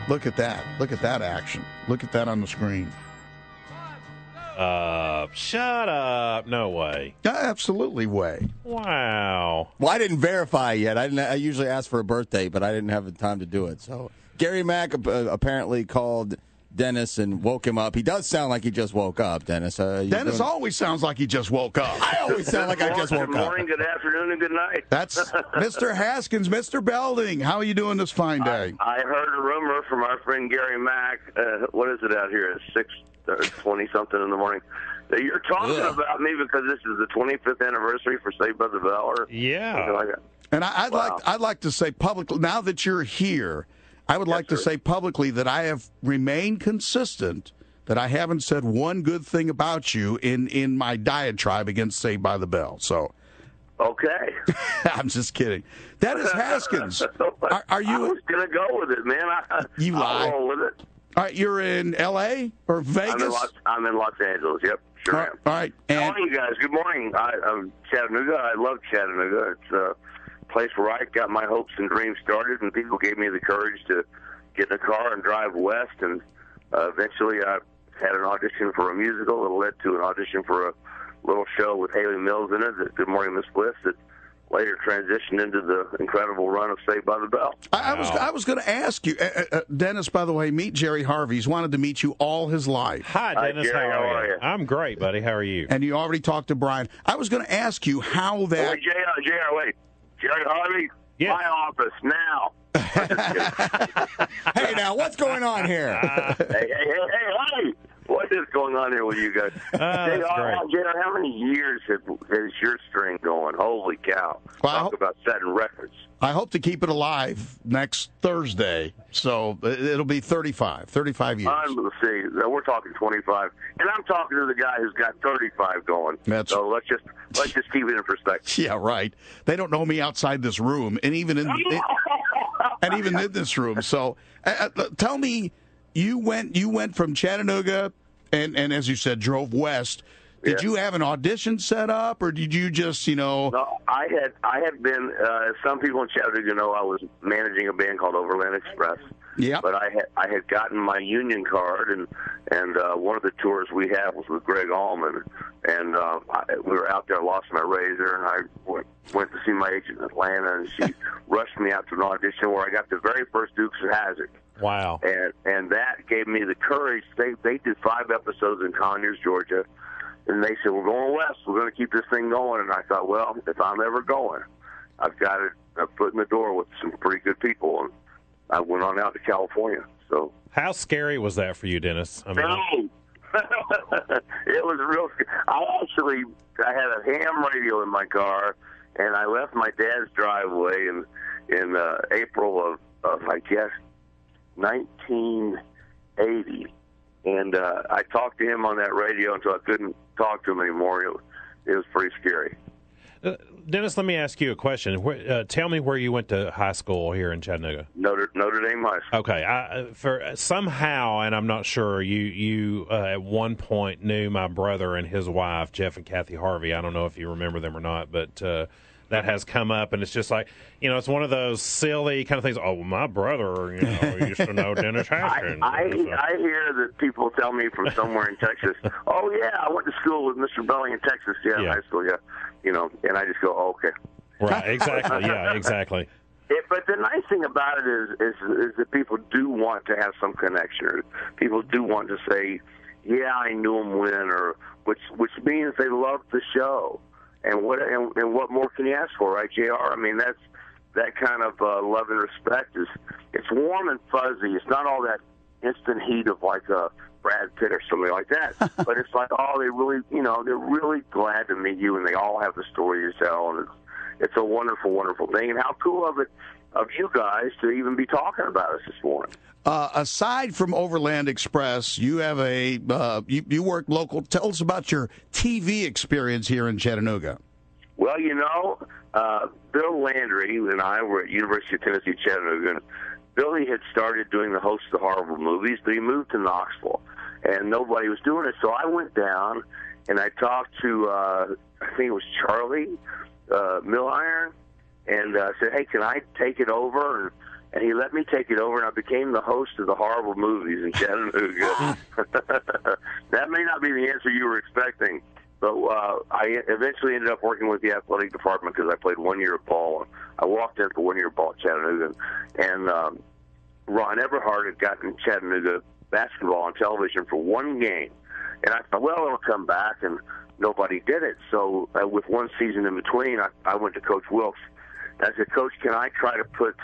Look at that. Look at that action. Look at that on the screen. Shut up. No way. Absolutely way. Wow. Well, I didn't verify yet. I usually ask for a birthday, but I didn't have the time to do it. So Gary Mack apparently called Dennis and woke him up. He does sound like he just woke up, Dennis. Dennis always sounds like he just woke up. I always sound like I just woke up. Good morning, good afternoon, and good night. That's Mr. Haskins, Mr. Belding. How are you doing this fine day? I heard a rumor from our friend Gary Mack. What is it out here? It's 6:20-something in the morning. That you're talking about me because this is the 25th anniversary for Saved by the Bell, or something like that. And I'd like to say publicly, now that you're here, I would like to say publicly that I have remained consistent, that I haven't said one good thing about you in my diatribe against Saved by the Bell. So, okay. I'm just kidding. Dennis Haskins, are you? I was gonna go with it, man. You lie. I'll roll with it. All right, you're in L.A. or Vegas? I'm in Los Angeles. Yep, sure am. All right. How are you guys? Good morning. I'm Chattanooga. I love Chattanooga. It's a place where I got my hopes and dreams started, and people gave me the courage to get in a car and drive west. And eventually, I had an audition for a musical. It led to an audition for a little show with Haley Mills in it, Good Morning, Miss Bliss, that later transitioned into the incredible run of Saved by the Bell. I was going to ask you, Dennis, by the way, meet Jerry Harvey. He's wanted to meet you all his life. Hi, Dennis. Jerry, how are you? I'm great, buddy. How are you? And you already talked to Brian. I was going to ask you how that... Wait, JR, wait. Jerry Harvey, yes. My office, now. Hey, now, what's going on here? Hey. What is going on here with you guys? JR, how many years has your string going? Holy cow. Talk about setting records. I hope to keep it alive next Thursday, so it'll be 35 years. Let's see, we're talking 25, and I'm talking to the guy who's got 35 going. So let's just keep it in perspective. Yeah, right. They don't know me outside this room, and even in this room. So, tell me, you went from Chattanooga, and as you said, drove west. Did you have an audition set up, or did you just, No, I had been. Some people in Chattanooga know I was managing a band called Overland Express. Yeah. But I had gotten my union card, and one of the tours we had was with Greg Allman, and we were out there. I lost my razor, and I went to see my agent in Atlanta, and she rushed me out to an audition where I got the very first Dukes of Hazzard. Wow. And that gave me the courage. They did 5 episodes in Conyers, Georgia. And they said, we're going west. We're going to keep this thing going. And I thought, well, if I'm ever going, I've got a foot in the door with some pretty good people. And I went on out to California. So, how scary was that for you, Dennis? It was real scary. I had a ham radio in my car, and I left my dad's driveway in April of, I guess, 1980. And I talked to him on that radio until I couldn't talk to him anymore. It was pretty scary. Dennis, let me ask you a question. Tell me where you went to high school here in Chattanooga. Notre Dame High School. Okay. For somehow, and I'm not sure, you at one point knew my brother and his wife, Jeff and Kathy Harvey. I don't know if you remember them or not, but that has come up, and it's just like, it's one of those silly kind of things. Oh, well, my brother, used to know Dennis Haskins. I hear that people tell me from somewhere in Texas, oh, yeah, I went to school with Mr. Belding in Texas, high school, and I just go, oh, okay. Right, exactly, yeah, exactly. But the nice thing about it is that people do want to have some connection. People do want to say, yeah, I knew him when, or which means they love the show. And what more can you ask for, right, JR? I mean, that kind of love and respect it's warm and fuzzy. It's not all that instant heat of like Brad Pitt or somebody like that. But it's like, they're really glad to meet you, and they all have the story to tell, and it's a wonderful, wonderful thing. And how cool of you guys to even be talking about us this morning. Aside from Overland Express, you have you work local. Tell us about your TV experience here in Chattanooga. Well, Bill Landry and I were at University of Tennessee, Chattanooga, and Billy had started doing the Host of the Horrible movies, but he moved to Knoxville, and nobody was doing it. So I went down, and I talked to, I think it was Charlie Milliron, and said, hey, can I take it over? and he let me take it over, and I became the host of the horrible movies in Chattanooga. That may not be the answer you were expecting, but I eventually ended up working with the athletic department because I played 1 year of ball. I walked in for 1 year of ball at Chattanooga, and Ron Everhart had gotten Chattanooga basketball on television for one game. And I thought, well, it'll come back, and nobody did it. So with one season in between, I went to Coach Wilkes. I said, Coach, can I try to put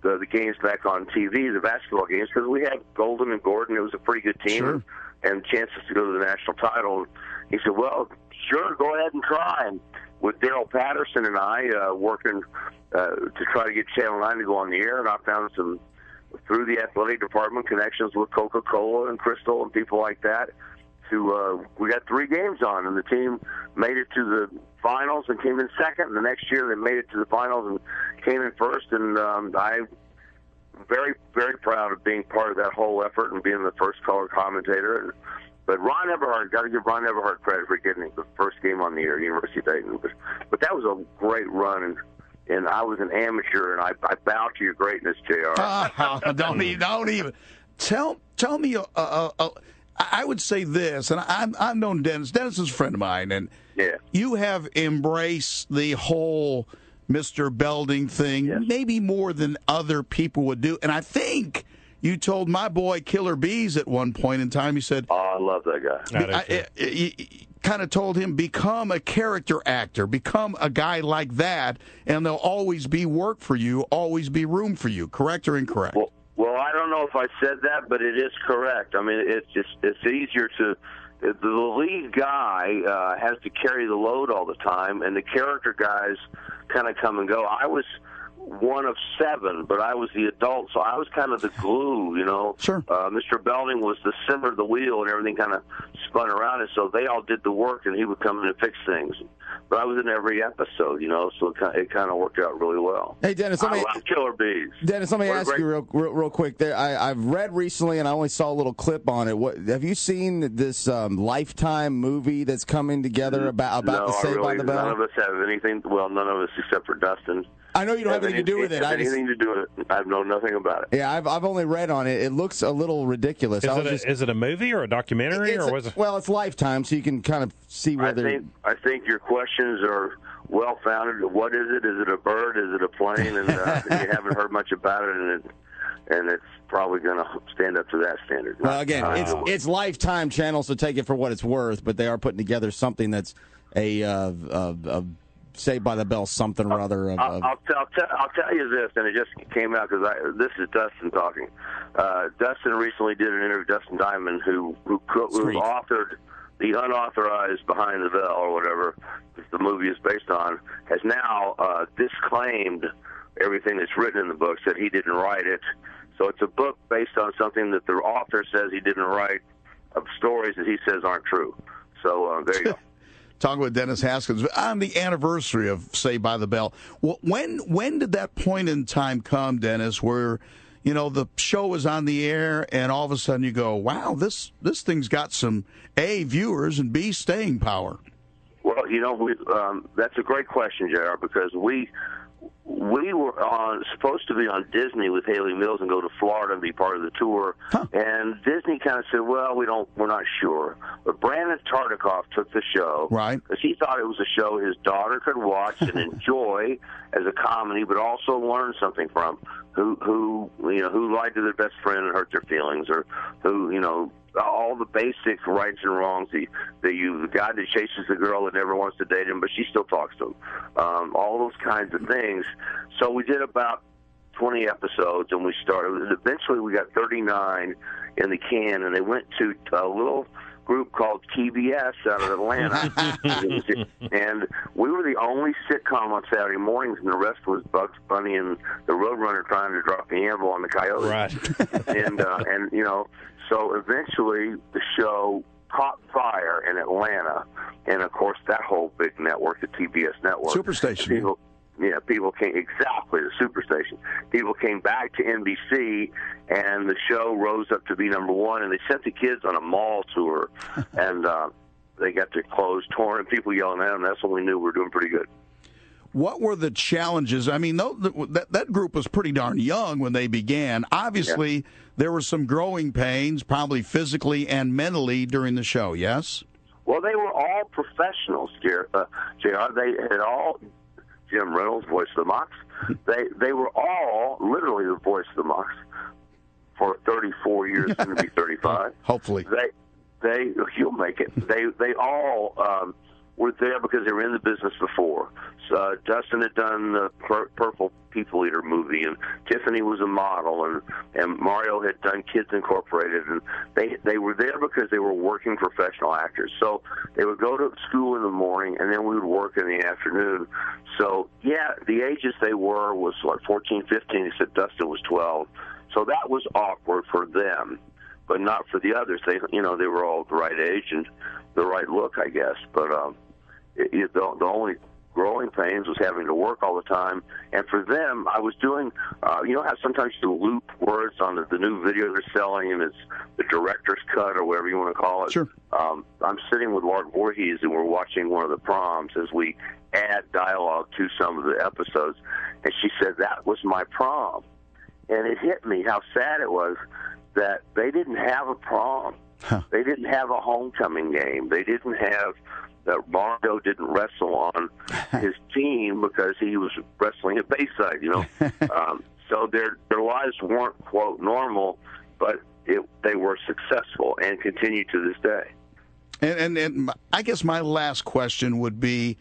the games back on TV, the basketball games? Because we had Golden and Gordon. It was a pretty good team, sure, and chances to go to the national title. He said, well, sure, go ahead and try. And with Daryl Patterson and I working to try to get Channel 9 to go on the air, and I found some, through the athletic department, connections with Coca-Cola and Crystal and people like that. We got 3 games on, and the team made it to the finals and came in second. And the next year, they made it to the finals and came in first. And I'm very, very proud of being part of that whole effort and being the first color commentator. But Ron Everhart, got to give Ron Everhart credit for getting the first game on the air at University of Dayton. But that was a great run, and I was an amateur, and I bow to your greatness, JR. Don't even. Tell me. I would say this, and I've known Dennis. Dennis is a friend of mine, and yeah, you have embraced the whole Mr. Belding thing, yes, maybe more than other people would do. And I think you told my boy Killer Bees at one point in time, you said, oh, I love that guy. You kind of told him, become a character actor, become a guy like that, and there'll always be work for you, always be room for you. Correct or incorrect? Well, I don't know if I said that, but it is correct. I mean, it's easier to. The lead guy has to carry the load all the time, and the character guys kind of come and go. I was one of 7, but I was the adult, so I was kind of the glue, you know. Sure. Mr. Belding was the center of the wheel, and everything kind of spun around it, so they all did the work, and he would come in and fix things. But I was in every episode, you know, so it kind of worked out really well. Hey, Dennis, I love Killer Bees. Dennis, let me ask you real quick. I've read recently, and I only saw a little clip on it. Have you seen this Lifetime movie that's coming together about the Saved by the Bell? None of us have anything. Well, none of us except for Dustin. I know you don't have anything to do with it. Anything to do with it. I know nothing about it. Yeah, I've only read on it. It looks a little ridiculous. Is it a movie or a documentary, or was it? Well, it's Lifetime, so you can kind of see whether. I think your questions are well founded. What is it? Is it a bird? Is it a plane? And you haven't heard much about it, and it's probably going to stand up to that standard. Well, again, it's Lifetime channel, so take it for what it's worth. But they are putting together something that's a Saved by the Bell something or other. I'll tell you this, and it just came out because this is Dustin talking. Dustin recently did an interview with Dustin Diamond, who authored the unauthorized Behind the Bell or whatever the movie is based on, has now disclaimed everything that's written in the book, said he didn't write it. So it's a book based on something that the author says he didn't write, of stories that he says aren't true. So there you go. Talking with Dennis Haskins on the anniversary of Saved by the Bell. Well, when did that point in time come, Dennis, where the show was on the air and all of a sudden you go, wow, this thing's got some A, viewers, and B, staying power? Well, that's a great question, JR, because we were supposed to be on Disney with Haley Mills and go to Florida and be part of the tour. Huh. And Disney kind of said, well, we're not sure. But Brandon Tartikoff took the show. Right. Because he thought it was a show his daughter could watch and enjoy as a comedy, but also learn something from. Who lied to their best friend and hurt their feelings, or who, all the basic rights and wrongs. The guy that chases the girl that never wants to date him, but she still talks to him. All those kinds of things. So we did about 20 episodes, and we started. Eventually, we got 39 in the can, and they went to a little group called TBS out of Atlanta. And we were the only sitcom on Saturday mornings, and the rest was Bugs Bunny and the Roadrunner trying to drop the anvil on the Coyotes. Right. and so eventually the show caught fire in Atlanta, and of course that whole big network, the TBS network, Superstation. People came, exactly, the Superstation. People came back to NBC, and the show rose up to be number 1, and they sent the kids on a mall tour, and they got their clothes torn, and people yelling at them. That's when we knew we were doing pretty good. what were the challenges? I mean, that group was pretty darn young when they began. Obviously, there were some growing pains, probably physically and mentally, during the show, yes? Well, they were all professionals, JR. They had all, Jim Reynolds, voice of the Mox, they were all literally the voice of the Mox for 34 years, going to be 35. Hopefully. You'll make it. They all were there because they were in the business before. So Dustin had done the Purple People Eater movie, and Tiffany was a model, and Mario had done Kids Incorporated, and they were there because they were working professional actors. So they would go to school in the morning, and then we would work in the afternoon. So, yeah, the ages they were was like 14, 15, except Dustin was 12. So that was awkward for them, but not for the others. They were all the right age and the right look, I guess. But the only growing pains was having to work all the time. And for them, I was doing, how sometimes you loop words on the new video they're selling, and it's the director's cut or whatever you want to call it. Sure. I'm sitting with Lark Voorhees, and we're watching one of the proms as we add dialogue to some of the episodes. And she said, that was my prom. And it hit me how sad it was that they didn't have a prom. Huh. They didn't have a homecoming game. They didn't have that Mario didn't wrestle on his team because he was wrestling at Bayside, So their lives weren't, quote, normal, but they were successful and continue to this day. And I guess my last question would be,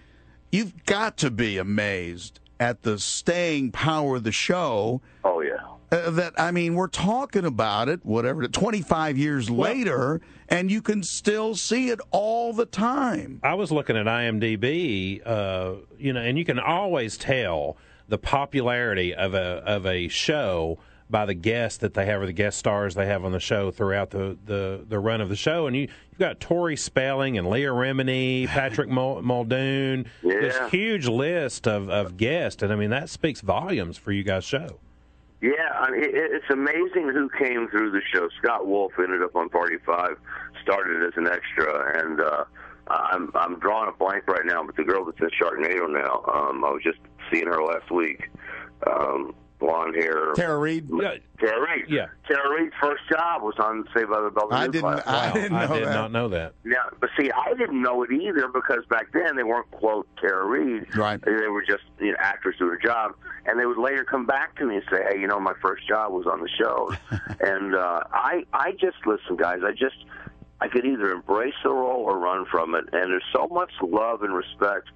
you've got to be amazed at the staying power of the show. Oh, yeah. We're talking about it, 25 years later, and you can still see it all the time. I was looking at IMDb, and you can always tell the popularity of a show by the guests that they have or the guest stars they have on the show throughout the run of the show. And you've got Tori Spelling and Leah Remini, Patrick Muldoon, this huge list of guests. And, that speaks volumes for you guys' show. Yeah, it's amazing who came through the show. Scott Wolf ended up on Party 5, started as an extra, and I'm drawing a blank right now, but the girl that's in Sharknado now, I was just seeing her last week. Blonde hair. Tara Reid? Tara Reid. Yeah. Tara Reid's first job was on Saved by the Bell. I did not know that. Yeah, but see, I didn't know it either because back then they weren't, quote, Tara Reid. Right. They were just actors doing a job. And they would later come back to me and say, hey, my first job was on the show. And I just, listen, guys, I could either embrace the role or run from it. And there's so much love and respect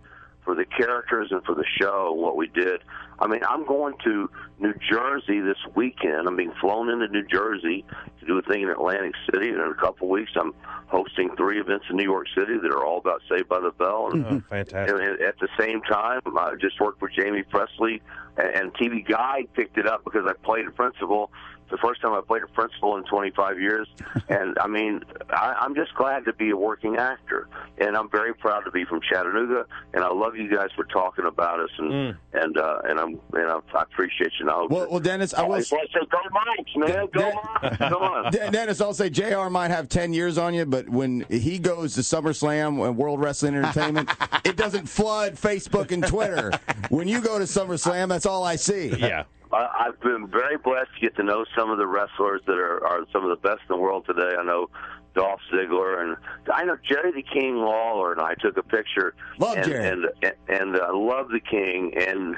for the characters and for the show and what we did. I'm going to New Jersey this weekend. I'm being flown into New Jersey to do a thing in Atlantic City. And in a couple of weeks, I'm hosting 3 events in New York City that are all about Saved by the Bell. And, fantastic. And at the same time, I just worked with Jamie Presley, and TV Guide picked it up because I played a principal. It's the first time I played a principal in 25 years. And, I'm just glad to be a working actor. And I'm very proud to be from Chattanooga. And I love you guys for talking about us. And I appreciate you. Now, well, Dennis, I will say, go Mike's, man. Go Mike's. Come on. Dennis, I'll say JR might have 10 years on you, but when he goes to SummerSlam and World Wrestling Entertainment, it doesn't flood Facebook and Twitter. When you go to SummerSlam, that's all I see. Yeah. I've been very blessed to get to know some of the wrestlers that are some of the best in the world today. I know Dolph Ziggler, and I know Jerry the King Lawler, and I took a picture. Jerry. And I love the King, and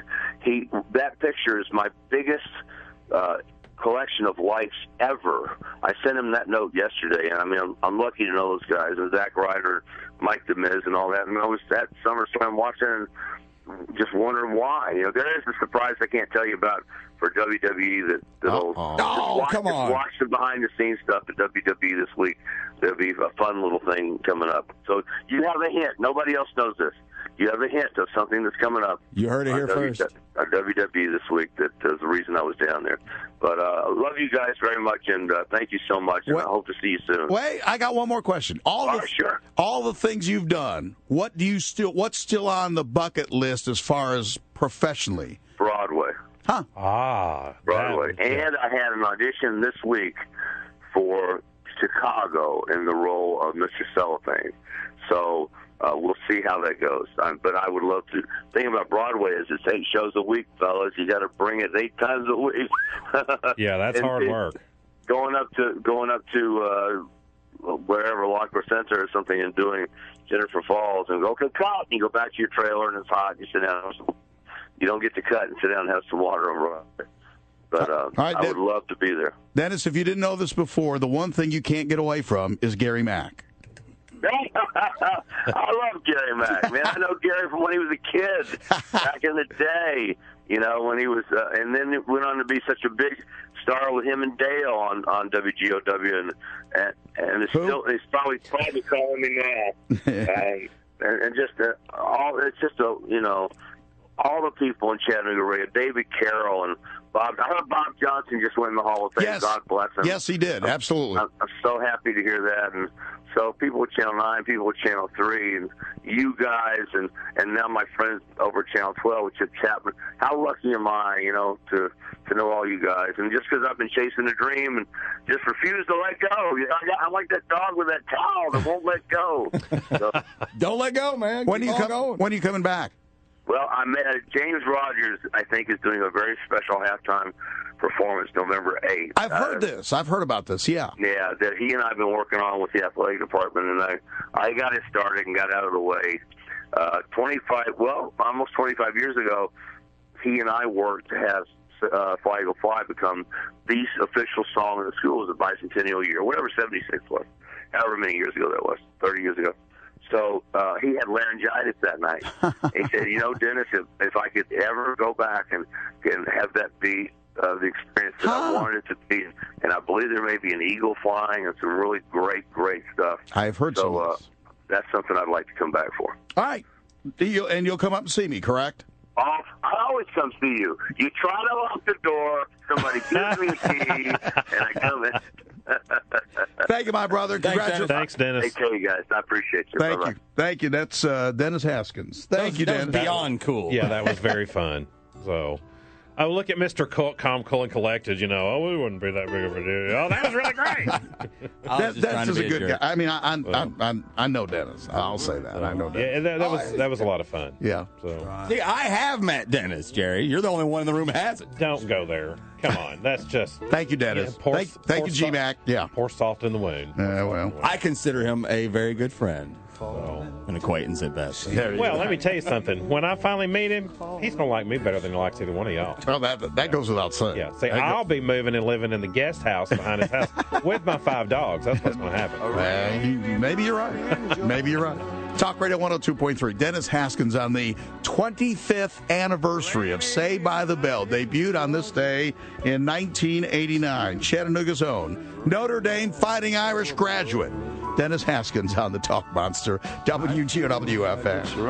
that picture is my biggest collection of likes ever. I sent him that note yesterday, and I'm lucky to know those guys, and Zack Ryder, Mike DeMiz, and all that. And I was at SummerSlam watching and just wondering why. There is a surprise I can't tell you about for WWE that'll watch the behind-the-scenes stuff at WWE this week. There'll be a fun little thing coming up. So you have a hint. Nobody else knows this. You have a hint of something that's coming up. You heard it here first. WWE this week. That is the reason I was down there. But I love you guys very much, and thank you so much. And I hope to see you soon. Wait, I got one more question. Sure. All the things you've done, what's still on the bucket list as far as professionally? Broadway. Huh? Broadway. And I had an audition this week for Chicago in the role of Mr. Cellophane. So we'll see how that goes. But I would love to. The thing about Broadway is it's 8 shows a week, fellas. You got to bring it 8 times a week. Yeah, that's hard work. Going up to wherever La Crescenta or something and doing Jennifer Falls and go, okay, cut. And you go back to your trailer and it's hot. And you sit down. You don't get to cut and sit down and have some water over there. But right, I would love to be there. Dennis, if you didn't know this before, the one thing you can't get away from is Gary Mack. I love Gary Mack, man. I know Gary from when he was a kid back in the day. You know, when he was, and then it went on to be such a big star with him and Dale on WGOW, and it's probably calling me now, and just all the people in Chattanooga area, David Carroll and Bob. I heard Bob Johnson just went in the Hall of Fame. Yes. God bless him. Yes, he did. Absolutely. I'm so happy to hear that. And so people with Channel 9, people with Channel 3, and you guys, and now my friends over Channel 12 with Chip Chapman. How lucky am I, to know all you guys? And just because I've been chasing a dream and just refuse to let go. I'm like that dog with that towel that won't let go. So, don't let go, man. When are you coming back? Well, I met James Rogers, I think, is doing a very special halftime performance November 8th. I've heard this. I've heard about this, yeah. Yeah, that he and I have been working on with the athletic department, and I got it started and got out of the way. Almost 25 years ago, he and I worked to have Fly Eagle Fly become the official song in the schools of the bicentennial year, whatever 76 was, however many years ago that was, 30 years ago. So he had laryngitis that night. He said, Dennis, if I could ever go back and have that be the experience that I wanted it to be, and I believe there may be an eagle flying and some really great stuff. I've heard so. That's something I'd like to come back for. All right. You'll come up and see me, correct? I always come see you. You try to lock the door, somebody gives me a key, and I come in. Thank you, my brother. Congratulations. Thanks, Dennis. Take care, you guys. I appreciate you. Thank Bye-bye. you. Thank you. That's Dennis Haskins. Thank you, Dennis. That was beyond cool. Yeah, that was very fun. So, look at Mr. Calm, Cool, and Collected. We wouldn't be that big of a deal. Oh, that was really great. Dennis is a good guy. I mean, I know Dennis. I'll say that. I know Dennis. Yeah, that was a lot of fun. Yeah. So. See, I have met Dennis, Jerry. You're the only one in the room who hasn't. Don't go there. Come on. That's just. Thank you, Dennis. Thank you, G-Mac. Yeah. Pour salt in the wound. I consider him a very good friend. An acquaintance at best. Well, let me tell you something. When I finally meet him, he's going to like me better than he likes either one of y'all. Well, that goes without saying. Yeah. See, I'll be moving and living in the guest house behind his house with my 5 dogs. That's what's going to happen. Maybe you're right. Maybe you're right. Talk Radio 102.3. Dennis Haskins on the 25th anniversary of Saved by the Bell. Debuted on this day in 1989. Chattanooga's own Notre Dame Fighting Irish graduate. Dennis Haskins on the Talk Monster, WGOW-FM.